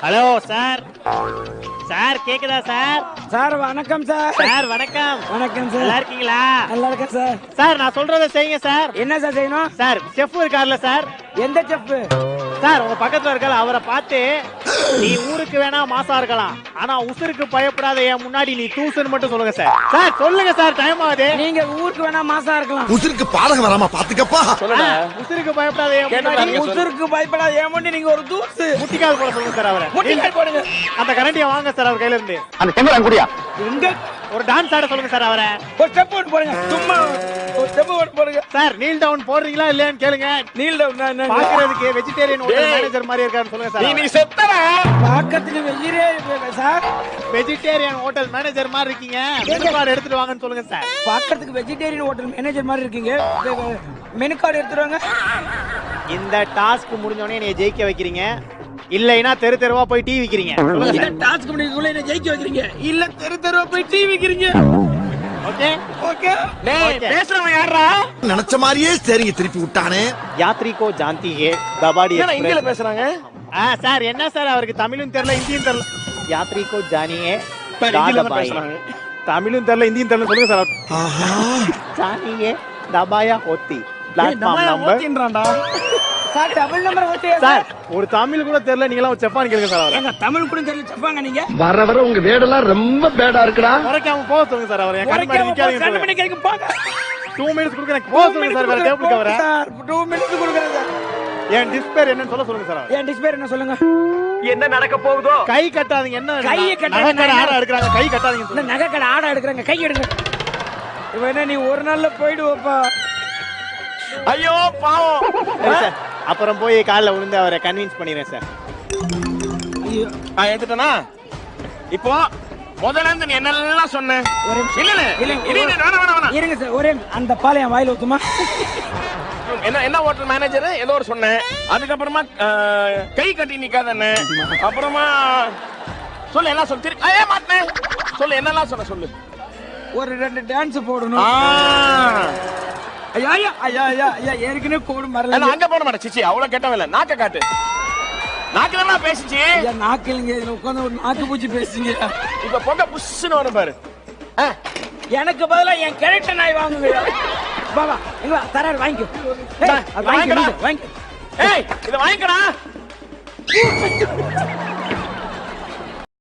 Hello sir. Sir கேக்குதா sir? Sir வணக்கம் sir. Sir வணக்கம். வணக்கம் சார். நல்லா இருக்கீங்களா? நல்லா இருக்கேன் சார். சார் நான் சொல்றதை செய்யுங்க சார். என்ன சார் செய்யணும்? சார் செஃப் இருக்கார்ல சார். எந்த செஃப்? சார் உங்க பக்கத்துல இருக்கால அவரை பார்த்து நீ ஊருக்கு வேணா மாசா இருக்கலாம், ஆனா உசுருக்கு பயப்படாத என் முன்னாடி நீ தூசுன்னு மட்டும் சொல்லுங்க சார். சார் சொல்லுங்க சார், டைம் ஆகுது. நீங்க ஊருக்கு வேணா மாசா இருக்கலாம், உசுருக்கு பாதகம் வராம பாத்துக்கப்பா. உசுருக்கு பயப்படாத என் முன்னாடி உசுருக்கு பயப்படாத என் முன்னாடி நீங்க ஒரு தூசு முட்டிக்கால் போட சொல்லுங்க சார். அவரை முட்டிக்கால் போடுங்க. அந்த கரண்டியை வாங்க சார் அவர் கையில இருந்து. அந்த செங்கலாம் குடியா எங்க ஒரு டான்ஸ் ஆட சொல்லுங்க சார் அவரை. ஒரு ஸ்டெப் போட்டு போடுங்க. சும்மா ஒரு ஸ்டெப் போட்டு போடுங்க சார். நீல் டவுன் போடுறீங்களா இல்லையான்னு கேளுங்க. நீல் டவுன் பாக்குறதுக்கு வெஜிடேரியன் ஹோட்டல் மேனேஜர் மாதிரி இருக்காருன்னு சொல்லுங்க சார். நீ செத்தடா. பாக்கத்துக்கு vegetarian sir, vegetarian hotel manager மாதிரி இருக்கீங்க. மெனு கார்டு எடுத்துட்டு வாங்கன்னு சொல்லுங்க சார். பாக்கிறதுக்கு வெஜிடேரியன் ஹோட்டல் மேனேஜர் மாதிரி இருக்கீங்க. மெனு கார்டு எடுத்துருவாங்க. இந்த டாஸ்க் முடிஞ்சோடனே நீங்க ஜெயிக்க வைக்கிறீங்க, இல்லைன்னா தெரு தெருவா போய் டீ விக்கிறீங்க. இந்த டாஸ்க் முடிக்கக்குள்ள என்ன ஜெயிக்க வைக்கிறீங்க, இல்ல தெரு தெருவா போய் டீ விக்கிறீங்க. Okay okay. பேசுறவன் யாரா? நினைச்ச மாதிரியே சரிங்க திருப்பி விட்டானே. யாத்ரி கோ ஜான்தி ஹே கபாடி இந்தியில பேசுறாங்க. சார் என்ன சார் அவருக்கு தமிழும் தெரியல இந்தியும் தெரியல. யாத்ரி கோ ஜானியே பேசுறாங்க. தமிழும் தெரியல இந்தியும் தெரியல சொல்லுங்க சார். ஆஹா ஜானியே தபாயா ஹோத்தி platform number. Sir double number okay sir. ஒரு தமிழ் கூட தெரியல, நீங்க எல்லாம் செப்பான்னு கேளுங்க சார். அவரை எங்க தமிழ் கூட தெரியல செப்பாங்க நீங்க. வர வர உங்க வேடெல்லாம் ரொம்ப பேடா இருக்குடா. குறைக்காம போக சொல்லுங்க சார். அவரை கண்மணி நிக்காதீங்க. போங்க. 2 மினிட்ஸ் கொடுக்குறேன் போக சொல்லுங்க சார். வேற டேபிளுக்கு அவரை சார் 2 மினிட்ஸ் கொடுக்குறேன் சார். என் டிஸ்பேர் என்னன்னு சொல்லுங்க சார். என் டிஸ்பேர் என்ன சொல்லுங்க. என்ன நடக்க போகுதோ? கை கட்டாதீங்க. என்ன கையை கட்டாதீங்க. நகை ஆட எடுக்கறாங்க, கை கட்டாதீங்க. இந்த நகை கடை ஆட எடுக்கறாங்க, கை எடுங்க. இவன் என்ன நீ ஒரு நாள்ல போய்டுவப்பா. ஐயோ பாவம். சார் அப்புறம் போய் காலைல விழுந்து அவரை கன்வின்ஸ் பண்ணிடுறேன் சார். ஐயோ நான் ஏத்துட்டேனா? இப்போ முதல்ல இருந்து நீ என்னெல்லாம் சொன்ன? இல்ல வேணாம். இருங்க சார், ஒரே அந்த பாலை என் வாயில ஊத்துமா. என்ன ஹோட்டல் மேனேஜர் ஏதோ ஒரு சொன்னேன். அதுக்கப்புறமா கை கட்டி நிக்காதன்னு, அப்புறமா சொல்லு என்ன சொல்லு. மாட்டேன் சொல்லு, என்னெல்லாம் சொன்ன சொல்லு. ஒரு 2 டான்ஸ் போடணும். ஐயா ஐயா ஐயா ஐயா ஐயா ஏற்கனவே கோடு மறல. நான் அங்க போட மாட்டேன். சிச்சி அவ்வளவு கேட்டவன் இல்ல. நாக்க காட்டு. நாக்கு தான பேசிச்சு. ஐயா நாக்கு இல்லங்க, இதுல உட்கார்ந்து ஒரு நாக்கு பூச்சி பேசுங்க. இப்ப பொங்க புஷ்னு வரும் பாரு. எனக்கு பதிலா என் கேரக்டர் நாய் வாங்குங்க. பாபா எங்க தராரு வாங்கிக்கோ. ஏய் அது வாங்கிக்கோ. ஏய் இத வாங்கிக்கடா.